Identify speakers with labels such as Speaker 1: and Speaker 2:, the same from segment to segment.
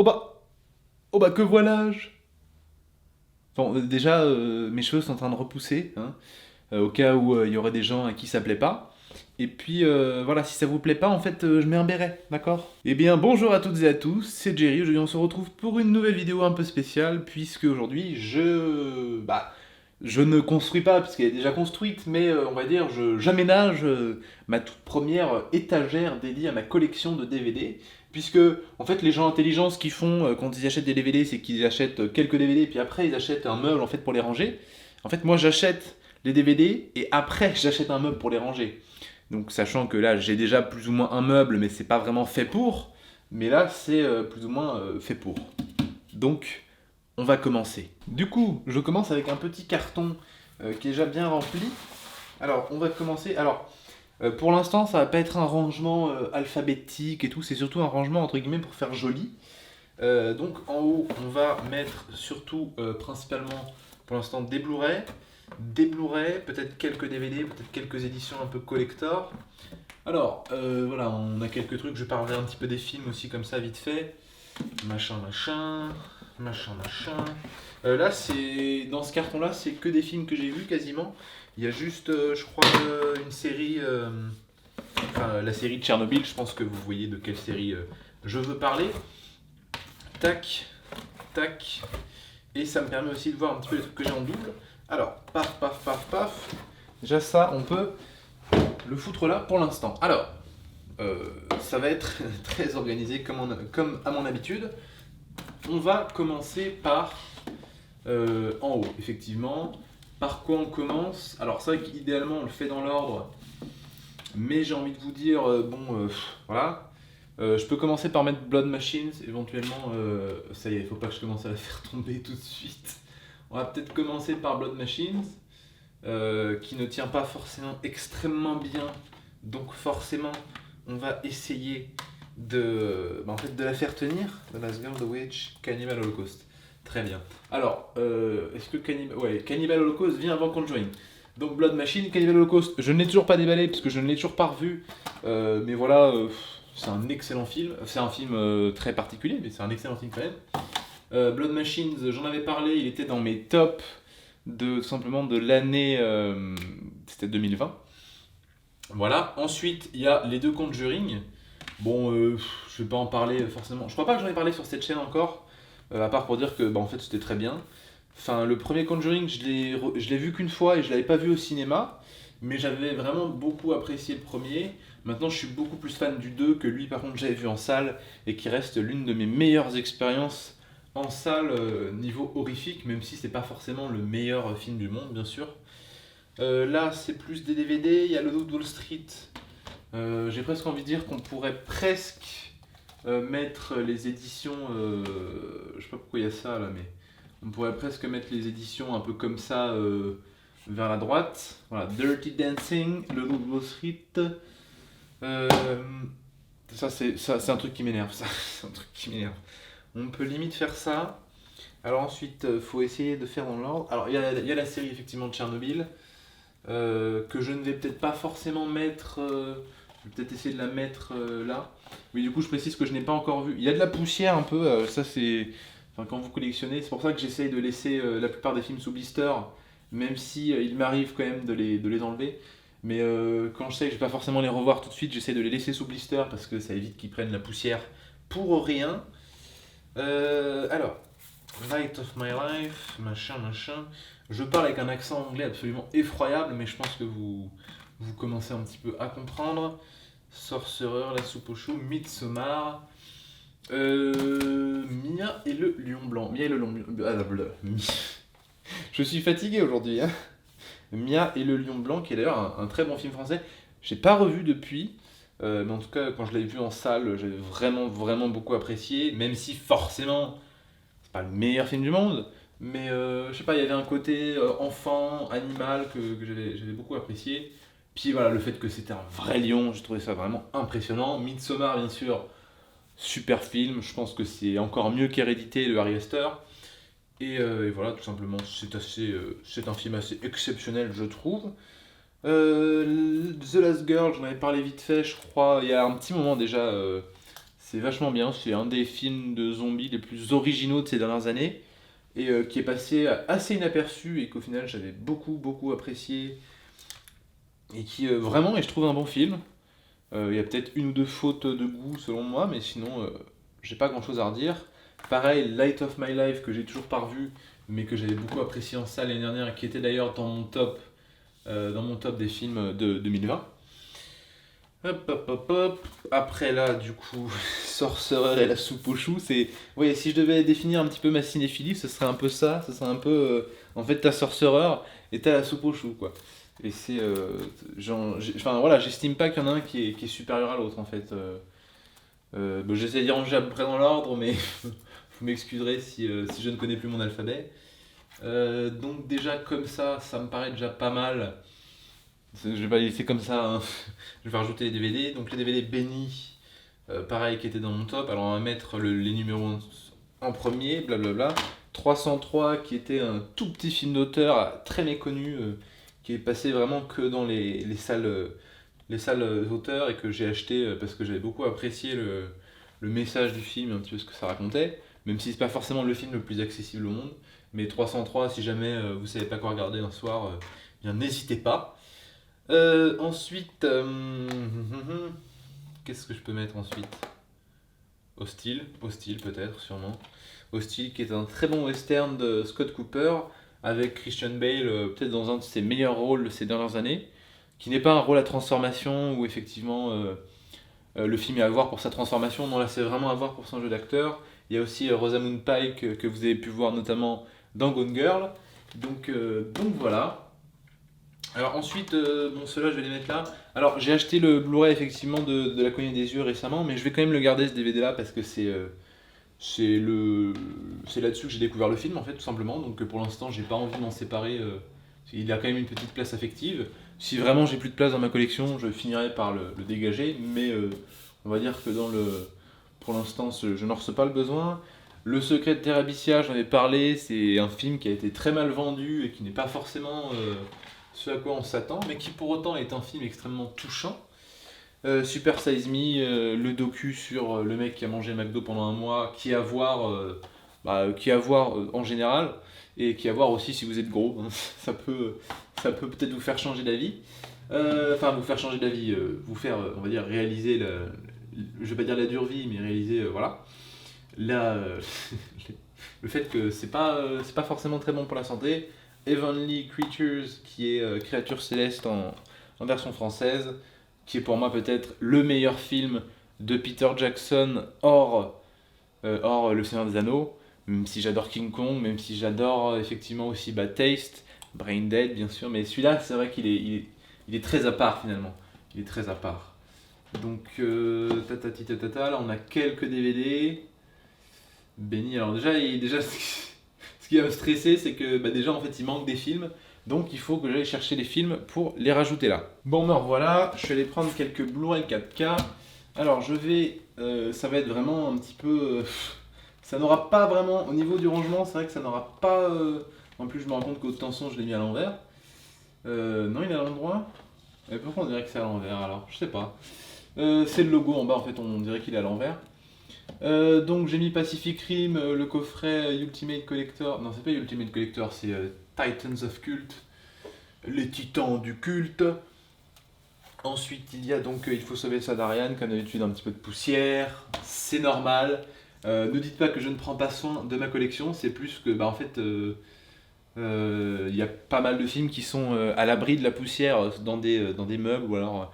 Speaker 1: bah, oh bah que voilà-je. Bon, déjà, mes cheveux sont en train de repousser, hein, au cas où il y aurait des gens à qui ça plaît pas. Et puis voilà, si ça vous plaît pas, en fait, je mets un béret, d'accord? Eh bien, bonjour à toutes et à tous, c'est Jerry. Aujourd'hui, on se retrouve pour une nouvelle vidéo un peu spéciale, puisque aujourd'hui, je ne construis pas, puisqu'elle est déjà construite, mais on va dire, j'aménage ma toute première étagère dédiée à ma collection de DVD. Puisque, en fait, les gens intelligents, ce qu'ils font quand ils achètent des DVD, c'est qu'ils achètent quelques DVD, puis après, ils achètent un meuble, en fait, pour les ranger. En fait, moi, j'achète les DVD, et après, j'achète un meuble pour les ranger. Donc, sachant que là, j'ai déjà plus ou moins un meuble, mais c'est pas vraiment fait pour. Mais là, c'est plus ou moins fait pour. Donc, on va commencer. Du coup, je commence avec un petit carton qui est déjà bien rempli. Alors, on va commencer. Alors, pour l'instant, ça va pas être un rangement alphabétique et tout, c'est surtout un rangement entre guillemets pour faire joli. Donc, en haut, on va mettre surtout, principalement, pour l'instant, des Blu-ray, peut-être quelques DVD, peut-être quelques éditions un peu collector. Alors, voilà, on a quelques trucs. Je parlerai un petit peu des films aussi, comme ça, vite fait. Machin, machin, machin, machin. Là, c'est dans ce carton-là, c'est que des films que j'ai vus quasiment. Il y a juste, je crois, une série, enfin la série de Tchernobyl. Je pense que vous voyez de quelle série je veux parler. Tac, tac. Et ça me permet aussi de voir un petit peu les trucs que j'ai en double. Alors, paf, paf, paf, paf. Déjà ça, on peut le foutre là pour l'instant. Alors, ça va être très organisé comme à mon habitude. On va commencer par en haut, effectivement. Par quoi on commence? Alors, c'est vrai qu'idéalement, on le fait dans l'ordre, mais j'ai envie de vous dire, voilà. Je peux commencer par mettre Blood Machines, éventuellement. Ça y est, il faut pas que je commence à la faire tomber tout de suite. On va peut-être commencer par Blood Machines, qui ne tient pas forcément extrêmement bien, donc forcément, on va essayer en fait, de la faire tenir. The Last Girl, The Witch, Cannibal Holocaust. Très bien. Alors, est-ce que Cannibal Holocaust vient avant Conjuring? Donc Blood Machine, Cannibal Holocaust, je ne l'ai toujours pas déballé parce que je ne l'ai toujours pas revu. Mais voilà, c'est un excellent film. C'est un film très particulier, mais c'est un excellent film quand même. Blood Machines, j'en avais parlé, il était dans mes tops tout simplement de l'année, c'était 2020. Voilà. Ensuite, il y a les deux Conjuring. Bon, je vais pas en parler forcément. Je crois pas que j'en ai parlé sur cette chaîne encore, à part pour dire que en fait c'était très bien. Enfin, le premier Conjuring, je l'ai vu qu'une fois et je l'avais pas vu au cinéma, mais j'avais vraiment beaucoup apprécié le premier. Maintenant, je suis beaucoup plus fan du 2 que lui, par contre, j'avais vu en salle et qui reste l'une de mes meilleures expériences en salle niveau horrifique, même si c'est pas forcément le meilleur film du monde, bien sûr. Là, c'est plus des DVD. Il y a le Loup de Wall Street. J'ai presque envie de dire qu'on pourrait presque mettre les éditions. Je sais pas pourquoi il y a ça là, mais on pourrait presque mettre les éditions un peu comme ça vers la droite. Voilà, Dirty Dancing, le Loup de Wall Street. Euh, c'est un truc qui m'énerve. Ça, c'est un truc qui m'énerve. On peut limite faire ça. Alors ensuite, faut essayer de faire dans l'ordre. Alors il y a la série effectivement de Tchernobyl que je ne vais peut-être pas forcément mettre. Je vais peut-être essayer de la mettre là. Oui, du coup, je précise que je n'ai pas encore vu. Il y a de la poussière un peu. Ça, c'est. Enfin, quand vous collectionnez, c'est pour ça que j'essaye de laisser la plupart des films sous blister, même si il m'arrive quand même de les enlever. Mais quand je sais que je vais pas forcément les revoir tout de suite, j'essaie de les laisser sous blister parce que ça évite qu'ils prennent la poussière pour rien. Alors, Light of My Life, machin, machin. Je parle avec un accent anglais absolument effroyable, mais je pense que vous commencez un petit peu à comprendre. Sorcerer, la soupe aux choux, Midsommar, Mia et le lion blanc. Mia et le lion blanc. Je suis fatigué aujourd'hui, hein. Mia et le lion blanc, qui est d'ailleurs un très bon film français. J'ai pas revu depuis, mais en tout cas, quand je l'ai vu en salle, j'ai vraiment, vraiment beaucoup apprécié, même si forcément c'est pas le meilleur film du monde, mais je sais pas, il y avait un côté enfant, animal que j'avais beaucoup apprécié. Puis voilà, le fait que c'était un vrai lion, j'ai trouvé ça vraiment impressionnant. Midsommar, bien sûr, super film, je pense que c'est encore mieux qu'Hérédité de Harry Astor. Et voilà, tout simplement, c'est un film assez exceptionnel, je trouve. The Last Girl, j'en avais parlé vite fait, je crois, il y a un petit moment déjà. C'est vachement bien, c'est un des films de zombies les plus originaux de ces dernières années et qui est passé assez inaperçu et qu'au final j'avais beaucoup apprécié et qui vraiment est je trouve un bon film. Il y a peut-être une ou deux fautes de goût selon moi, mais sinon j'ai pas grand chose à redire. Pareil, Light of My Life que j'ai toujours pas revu, mais que j'avais beaucoup apprécié en salle l'année dernière, qui était d'ailleurs dans mon top des films de 2020. Hop. Après là, du coup, Sorcerer et la soupe aux choux, c'est... Oui, si je devais définir un petit peu ma cinéphilie, ce serait un peu ça, ce serait un peu... En fait, t'as Sorcerer et t'as la soupe aux choux, quoi. Et c'est... Enfin, voilà, j'estime pas qu'il y en a un qui est supérieur à l'autre, en fait. Bon, j'essaie d'y ranger à peu près dans l'ordre, mais vous m'excuserez si je ne connais plus mon alphabet. Donc déjà, comme ça me paraît déjà pas mal. Je vais pas laisser comme ça, hein. Je vais rajouter les DVD. Donc les DVD Benny, pareil, qui étaient dans mon top. Alors on va mettre les numéros en premier, blablabla. 303, qui était un tout petit film d'auteur très méconnu, qui est passé vraiment que dans les salles d'auteur et que j'ai acheté parce que j'avais beaucoup apprécié le message du film, un petit peu ce que ça racontait. Même si c'est pas forcément le film le plus accessible au monde. Mais 303, si jamais vous savez pas quoi regarder un soir, bien n'hésitez pas. Ensuite, qu'est-ce que je peux mettre ensuite? Hostile peut-être, sûrement. Hostile qui est un très bon western de Scott Cooper avec Christian Bale peut-être dans un de ses meilleurs rôles de ces dernières années, qui n'est pas un rôle à transformation où effectivement le film est à voir pour sa transformation, non là c'est vraiment à voir pour son jeu d'acteur. Il y a aussi Rosamund Pike que vous avez pu voir notamment dans Gone Girl. Donc voilà. Alors ensuite, bon ceux-là je vais les mettre là. Alors j'ai acheté le Blu-ray effectivement de La Cognée des Yeux récemment, mais je vais quand même le garder ce DVD là parce que c'est là-dessus que j'ai découvert le film en fait tout simplement. Donc pour l'instant j'ai pas envie de m'en séparer. Il a quand même une petite place affective. Si vraiment j'ai plus de place dans ma collection, je finirai par le dégager, mais on va dire que pour l'instant je n'en ressens pas le besoin. Le Secret de Terabithia, j'en ai parlé, c'est un film qui a été très mal vendu et qui n'est pas forcément ce à quoi on s'attend, mais qui pour autant est un film extrêmement touchant. Super Size Me, le docu sur le mec qui a mangé McDo pendant un mois, qui est à voir en général, et qui est à voir aussi si vous êtes gros, hein. Ça peut peut-être vous faire changer d'avis. Enfin, vous faire changer d'avis, vous faire, on va dire, réaliser, je vais pas dire la dure vie, mais réaliser, voilà, la, le fait que c'est pas forcément très bon pour la santé. Heavenly Creatures, qui est Créatures Célestes en version française, qui est pour moi peut-être le meilleur film de Peter Jackson hors Le Seigneur des Anneaux, même si j'adore King Kong, même si j'adore effectivement aussi Bad Taste, Brain Dead bien sûr, mais celui-là c'est vrai qu'il est très à part finalement, il est très à part. Donc tatati tatata, là on a quelques DVD. Benny, alors déjà ce qui va me stresser, c'est que déjà en fait il manque des films, donc il faut que j'aille chercher les films pour les rajouter là. Bon me revoilà, je vais aller prendre quelques Blu-ray 4K. Alors ça va être vraiment un petit peu, ça n'aura pas vraiment, au niveau du rangement, c'est vrai que ça n'aura pas, en plus je me rends compte qu'au tension je l'ai mis à l'envers. Non il est à l'endroit. Et pourquoi on dirait que c'est à l'envers alors? Je sais pas. C'est le logo en bas en fait, on dirait qu'il est à l'envers. Donc j'ai mis Pacific Rim, le coffret Ultimate Collector. Non, c'est pas Ultimate Collector, c'est Titans of Cult, les titans du culte. Ensuite, il y a donc Il faut sauver Sadarian, comme d'habitude, un petit peu de poussière, c'est normal. Ne dites pas que je ne prends pas soin de ma collection, c'est plus que, en fait, il y a pas mal de films qui sont à l'abri de la poussière dans des meubles, ou alors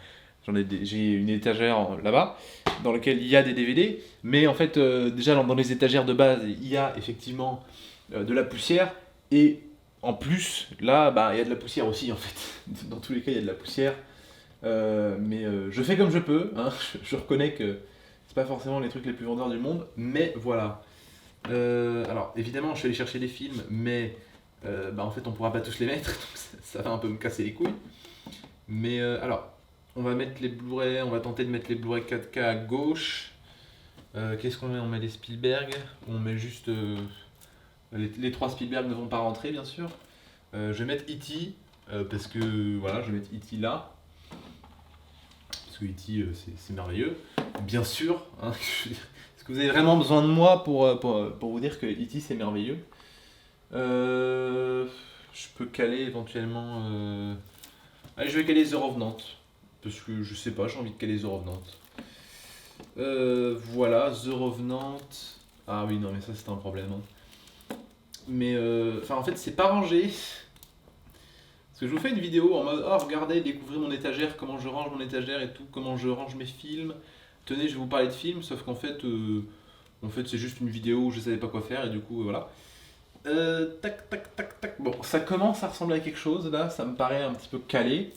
Speaker 1: j'ai une étagère là-bas dans laquelle il y a des DVD, mais en fait, déjà dans les étagères de base, il y a effectivement de la poussière, et en plus, là, il y a de la poussière aussi, en fait. Dans tous les cas, il y a de la poussière, mais je fais comme je peux, hein. Je reconnais que c'est pas forcément les trucs les plus vendeurs du monde, mais voilà. Alors, évidemment, je suis allé chercher des films, mais en fait, on pourra pas tous les mettre, donc ça va un peu me casser les couilles. Mais alors, on va mettre les Blu-ray, on va tenter de mettre les Blu-ray 4K à gauche. Qu'est-ce qu'on met? On met les Spielberg, on met juste... les trois Spielberg ne vont pas rentrer, bien sûr. Je vais mettre E.T., parce que voilà, je vais mettre E.T. là. Parce que E.T. C'est merveilleux. bien sûr, hein, je veux dire, est-ce que vous avez vraiment besoin de moi pour vous dire que E.T. c'est merveilleux? Euh, je peux caler éventuellement. Allez, je vais caler The Revenant. Parce que je sais pas, j'ai envie de caler The Revenant. Voilà, The Revenant. Ah oui, non, mais ça c'est un problème, hein. Mais enfin, en fait, c'est pas rangé. Parce que je vous fais une vidéo en mode oh, regardez, découvrez mon étagère, comment je range mon étagère et tout, comment je range mes films. Tenez, je vais vous parler de films, sauf qu'en fait, c'est juste une vidéo où je savais pas quoi faire et du coup, voilà. Tac, tac, tac, tac. Bon, ça commence à ressembler à quelque chose là, ça me paraît un petit peu calé.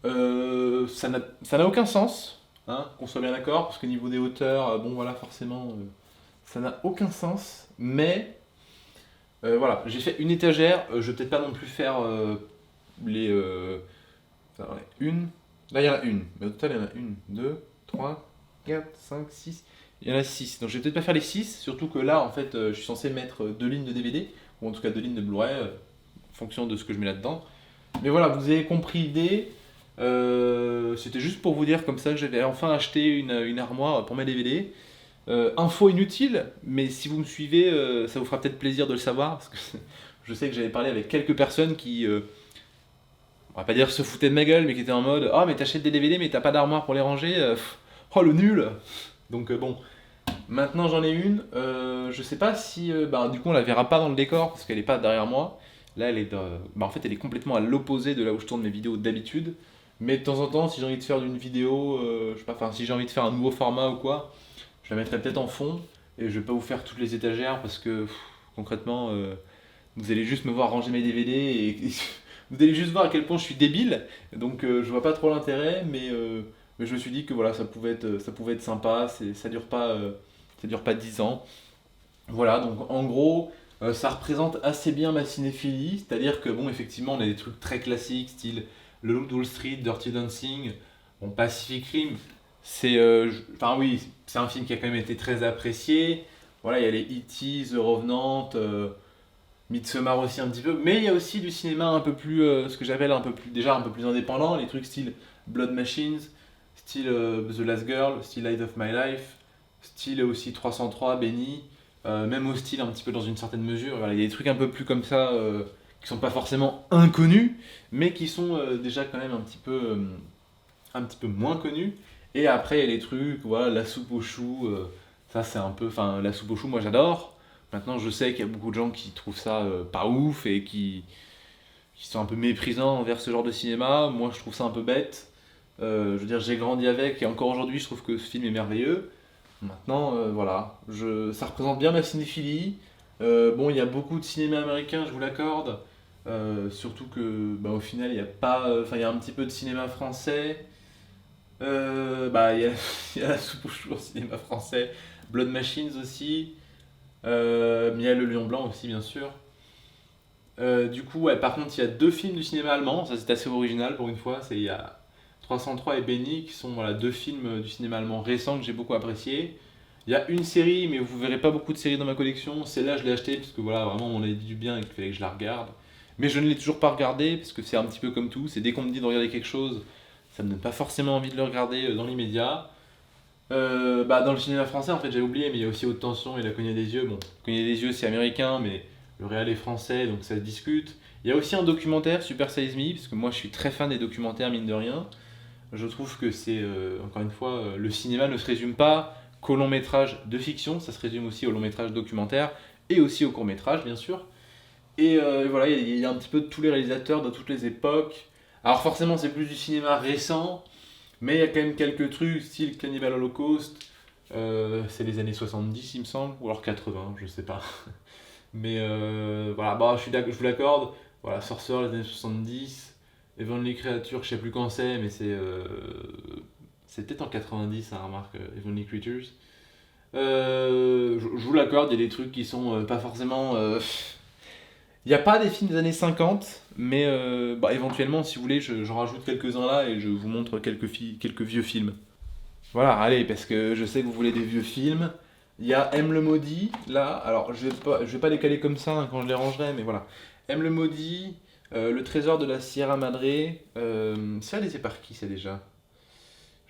Speaker 1: Ça n'a aucun sens, hein, qu'on soit bien d'accord, parce que niveau des hauteurs, bon voilà, forcément, ça n'a aucun sens. Mais voilà, j'ai fait une étagère, je vais peut-être pas non plus faire les. Attends, ouais, une. Là, il y en a une, mais au total, il y en a une, deux, trois, quatre, cinq, six. Il y en a six. Donc, je vais peut-être pas faire les six, surtout que là, en fait, je suis censé mettre deux lignes de DVD, ou en tout cas deux lignes de Blu-ray, en fonction de ce que je mets là-dedans. Mais voilà, vous avez compris l'idée. C'était juste pour vous dire comme ça que j'avais enfin acheté une armoire pour mes DVD. Info inutile, mais si vous me suivez, ça vous fera peut-être plaisir de le savoir, parce que je sais que j'avais parlé avec quelques personnes qui, on va pas dire se foutaient de ma gueule, mais qui étaient en mode oh, mais t'achètes des DVD, mais t'as pas d'armoire pour les ranger, oh le nul. Donc bon, maintenant j'en ai une. Je sais pas si, bah, du coup on la verra pas dans le décor parce qu'elle est pas derrière moi. Là, bah, en fait, elle est complètement à l'opposé de là où je tourne mes vidéos d'habitude. Mais de temps en temps, si j'ai envie de faire d'une vidéo, je sais pas, enfin si j'ai envie de faire un nouveau format ou quoi, je la mettrai peut-être en fond et je vais pas vous faire toutes les étagères parce que concrètement, vous allez juste me voir ranger mes DVD et vous allez juste voir à quel point je suis débile. Donc je vois pas trop l'intérêt, mais je me suis dit que voilà, ça pouvait être sympa. Ça dure pas 10 ans. Voilà, donc en gros, ça représente assez bien ma cinéphilie. C'est-à-dire que bon, effectivement, on a des trucs très classiques, style Le Loup de Wall Street, Dirty Dancing, bon, Pacific Rim. Enfin oui, c'est un film qui a quand même été très apprécié. Voilà, il y a les E.T., The Revenant, Midsommar aussi un petit peu. Mais il y a aussi du cinéma un peu plus, ce que j'appelle un peu plus, déjà un peu plus indépendant. Les trucs style Blood Machines, style The Last Girl, style Light of My Life, style aussi 303, Benny. Même au style un petit peu dans une certaine mesure. Voilà, il y a des trucs un peu plus comme ça qui sont pas forcément inconnus, mais qui sont déjà quand même un petit peu moins connus. Et après, il y a les trucs, voilà, la soupe aux choux, ça c'est un peu. Enfin, la soupe aux choux, moi j'adore. Maintenant, je sais qu'il y a beaucoup de gens qui trouvent ça pas ouf et qui sont un peu méprisants envers ce genre de cinéma. Moi, je trouve ça un peu bête. Je veux dire, j'ai grandi avec et encore aujourd'hui, je trouve que ce film est merveilleux. Maintenant, voilà, ça représente bien ma cinéphilie. Bon, il y a beaucoup de cinéma américain, je vous l'accorde. Surtout que, bah, au final, il y a pas, enfin, il y a un petit peu de cinéma français. Bah, il y a la soupe aux choux au cinéma français. Blood Machines aussi. Mais il y a Le Lion Blanc aussi, bien sûr. Du coup, ouais, par contre, il y a deux films du cinéma allemand. Ça, c'est assez original pour une fois. Il y a 303 et Benny, qui sont voilà, deux films du cinéma allemand récents que j'ai beaucoup apprécié. Il y a une série, mais vous verrez pas beaucoup de séries dans ma collection. Celle-là, je l'ai achetée parce que voilà, vraiment, on avait dit du bien et qu'il fallait que je la regarde. Mais je ne l'ai toujours pas regardée parce que c'est un petit peu comme tout. C'est dès qu'on me dit de regarder quelque chose, ça me donne pas forcément envie de le regarder dans l'immédiat. Bah, dans le cinéma français, en fait, j'ai oublié, mais il y a aussi Haute Tension et La Cognée des Yeux. Bon, Cognée des Yeux, c'est américain, mais le réel est français, donc ça se discute. Il y a aussi un documentaire, Super Size Me, parce que moi, je suis très fan des documentaires, mine de rien. Je trouve que c'est, encore une fois, le cinéma ne se résume pas qu'au long métrage de fiction, ça se résume aussi au long métrage documentaire et aussi au court métrage, bien sûr. Et voilà, il y a un petit peu de tous les réalisateurs de toutes les époques. Alors forcément, c'est plus du cinéma récent, mais il y a quand même quelques trucs, style Cannibal Holocaust, c'est les années 70, il me semble, ou alors 80, je sais pas. Mais voilà, bah, je vous l'accorde. Voilà, Sorcerer, les années 70. Heavenly Creatures, je sais plus quand c'est, mais c'est peut-être en 90, hein, remarque, Heavenly Creatures. Je vous l'accorde, il y a des trucs qui sont pas forcément. Il n'y a pas des films des années 50, mais bah, éventuellement, si vous voulez, j'en rajoute quelques-uns là et je vous montre quelques vieux films. Voilà, allez, parce que je sais que vous voulez des vieux films. Il y a M le maudit, là, alors je vais pas les caler comme ça hein, quand je les rangerai, mais voilà. M le maudit, le trésor de la Sierra Madre, c'est réalisé par qui ça déjà?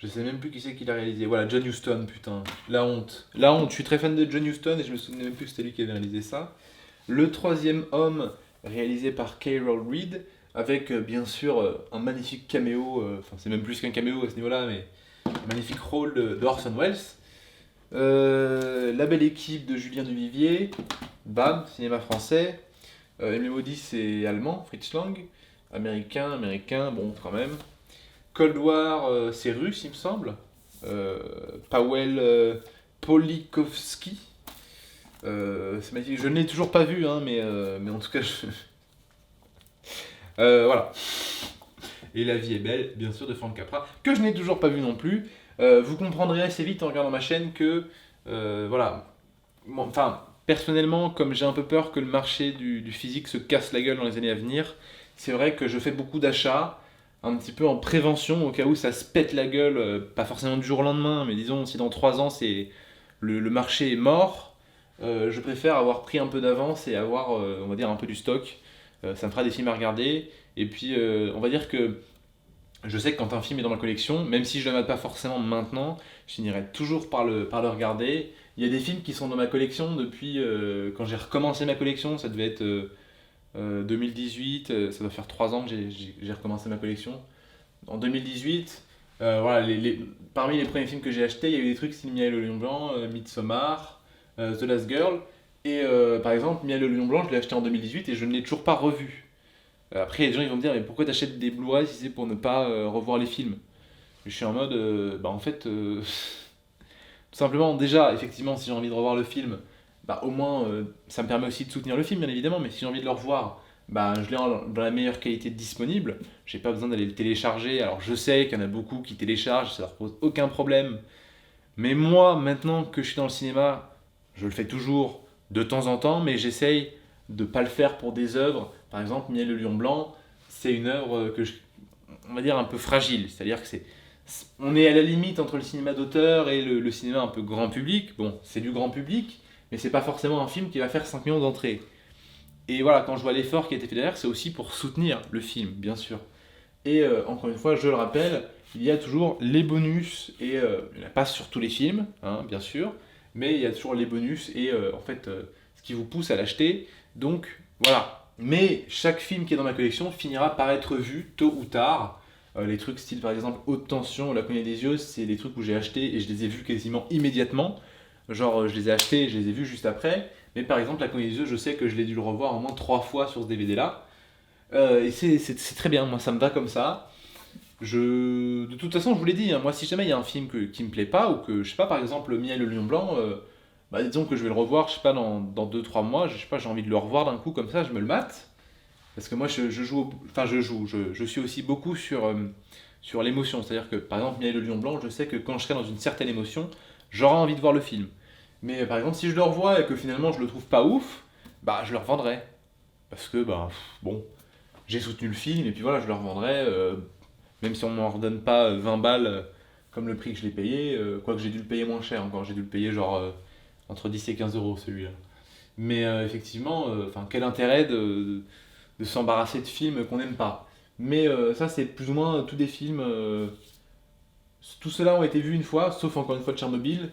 Speaker 1: Je sais même plus qui c'est qui l'a réalisé. Voilà, John Huston, putain. La honte. La honte. Je suis très fan de John Huston et je me souvenais même plus que c'était lui qui avait réalisé ça. Le troisième homme, réalisé par Carol Reed, avec bien sûr un magnifique caméo, enfin c'est même plus qu'un caméo à ce niveau-là, mais un magnifique rôle de Orson Welles. La belle équipe de Julien Duvivier, bam, cinéma français. Aimé Maudit, c'est allemand, Fritz Lang. Américain, bon quand même. Cold War, c'est russe, il me semble. Paweł Polikowski. C'est magnifique. Je ne l'ai toujours pas vu, hein, mais en tout cas, voilà. Et La vie est belle, bien sûr, de Frank Capra, que je n'ai toujours pas vu non plus. Vous comprendrez assez vite en regardant ma chaîne que, voilà. Bon, enfin, personnellement, comme j'ai un peu peur que le marché du physique se casse la gueule dans les années à venir, c'est vrai que je fais beaucoup d'achats, un petit peu en prévention, au cas où ça se pète la gueule, pas forcément du jour au lendemain, mais disons, si dans 3 ans, le marché est mort, je préfère avoir pris un peu d'avance et avoir, on va dire, un peu du stock. Ça me fera des films à regarder. Et puis, on va dire que je sais que quand un film est dans ma collection, même si je ne le mate pas forcément maintenant, je finirai toujours par le regarder. Il y a des films qui sont dans ma collection depuis quand j'ai recommencé ma collection, ça devait être 2018, ça doit faire 3 ans que j'ai recommencé ma collection. En 2018, voilà, parmi les premiers films que j'ai achetés, il y avait des trucs style Miel le Lion Blanc, Midsommar, The Last Girl. Et par exemple, Miel le Lion Blanc, je l'ai acheté en 2018 et je ne l'ai toujours pas revu. Après, il y a des gens qui vont me dire, mais pourquoi t'achètes des Blu-ray si c'est pour ne pas revoir les films? Je suis en mode, bah en fait, tout simplement, déjà, effectivement, si j'ai envie de revoir le film, bah au moins, ça me permet aussi de soutenir le film, bien évidemment, mais si j'ai envie de le revoir, bah je l'ai dans la meilleure qualité disponible. J'ai pas besoin d'aller le télécharger. Alors je sais qu'il y en a beaucoup qui téléchargent, ça leur pose aucun problème. Mais moi, maintenant que je suis dans le cinéma, je le fais toujours de temps en temps, mais j'essaye de ne pas le faire pour des œuvres. Par exemple, Miel le Lion Blanc, c'est une œuvre on va dire, un peu fragile. C'est-à-dire que on est à la limite entre le cinéma d'auteur et le cinéma un peu grand public. Bon, c'est du grand public, mais c'est pas forcément un film qui va faire 5 millions d'entrées. Et voilà, quand je vois l'effort qui a été fait derrière, c'est aussi pour soutenir le film, bien sûr. Et encore une fois, je le rappelle, il y a toujours les bonus, et il n'y en a pas sur tous les films, hein, bien sûr, mais il y a toujours les bonus et en fait ce qui vous pousse à l'acheter. Donc voilà. Mais chaque film qui est dans ma collection finira par être vu tôt ou tard. Les trucs style par exemple Haute Tension, La Cognée des Yeux, c'est des trucs où j'ai acheté et je les ai vus quasiment immédiatement. Genre je les ai achetés et je les ai vus juste après. Mais par exemple La Cognée des Yeux, je sais que je l'ai dû le revoir au moins 3 fois sur ce DVD là. Et c'est très bien, moi ça me va comme ça. De toute façon, je vous l'ai dit, hein, moi si jamais il y a un film qui me plaît pas, ou que, je sais pas, par exemple, Mia et le Lion Blanc, bah, disons que je vais le revoir, je sais pas, dans 2-3 mois, je sais pas, j'ai envie de le revoir d'un coup comme ça, je me le mate. Parce que moi je joue, enfin je suis aussi beaucoup sur l'émotion. C'est-à-dire que par exemple, Mia et le Lion Blanc, je sais que quand je serai dans une certaine émotion, j'aurai envie de voir le film. Mais par exemple, si je le revois et que finalement je le trouve pas ouf, bah je le revendrai. Parce que, bah, bon, j'ai soutenu le film et puis voilà, je le revendrai. Même si on m'en redonne pas 20 balles comme le prix que je l'ai payé, quoique j'ai dû le payer moins cher encore, j'ai dû le payer genre entre 10 et 15 euros celui-là. Mais effectivement, enfin quel intérêt de s'embarrasser de films qu'on n'aime pas. Mais ça c'est plus ou moins tous des films, tous ceux-là ont été vus une fois, sauf encore une fois de Tchernobyl.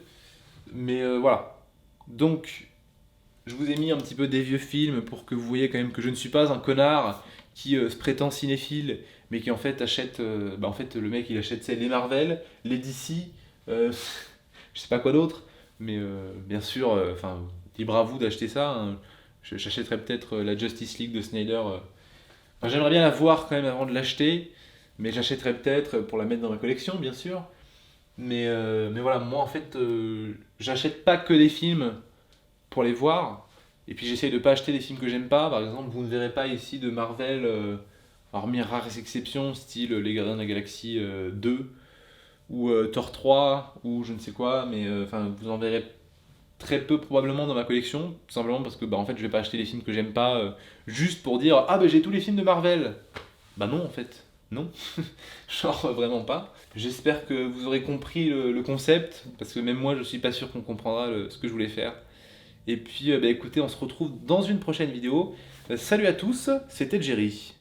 Speaker 1: Mais voilà. Donc je vous ai mis un petit peu des vieux films pour que vous voyez quand même que je ne suis pas un connard qui se prétend cinéphile, mais qui en fait achète. Bah en fait, le mec il achète les Marvel, les DC, je sais pas quoi d'autre, mais bien sûr, enfin, libre à vous d'acheter ça, hein. J'achèterais peut-être la Justice League de Snyder. Enfin, j'aimerais bien la voir quand même avant de l'acheter, mais j'achèterais peut-être pour la mettre dans ma collection, bien sûr. Mais voilà, moi en fait, j'achète pas que des films pour les voir. Et puis j'essaye de pas acheter des films que j'aime pas. Par exemple, vous ne verrez pas ici de Marvel, hormis rares exceptions, style Les Gardiens de la Galaxie 2 ou Thor 3 ou je ne sais quoi. Mais enfin, vous en verrez très peu probablement dans ma collection, tout simplement parce que bah, en fait, je vais pas acheter des films que j'aime pas juste pour dire ah bah j'ai tous les films de Marvel. Bah non en fait, non, genre vraiment pas. J'espère que vous aurez compris le concept, parce que même moi je suis pas sûr qu'on comprendra ce que je voulais faire. Et puis, bah, écoutez, on se retrouve dans une prochaine vidéo. Salut à tous, c'était Jerry.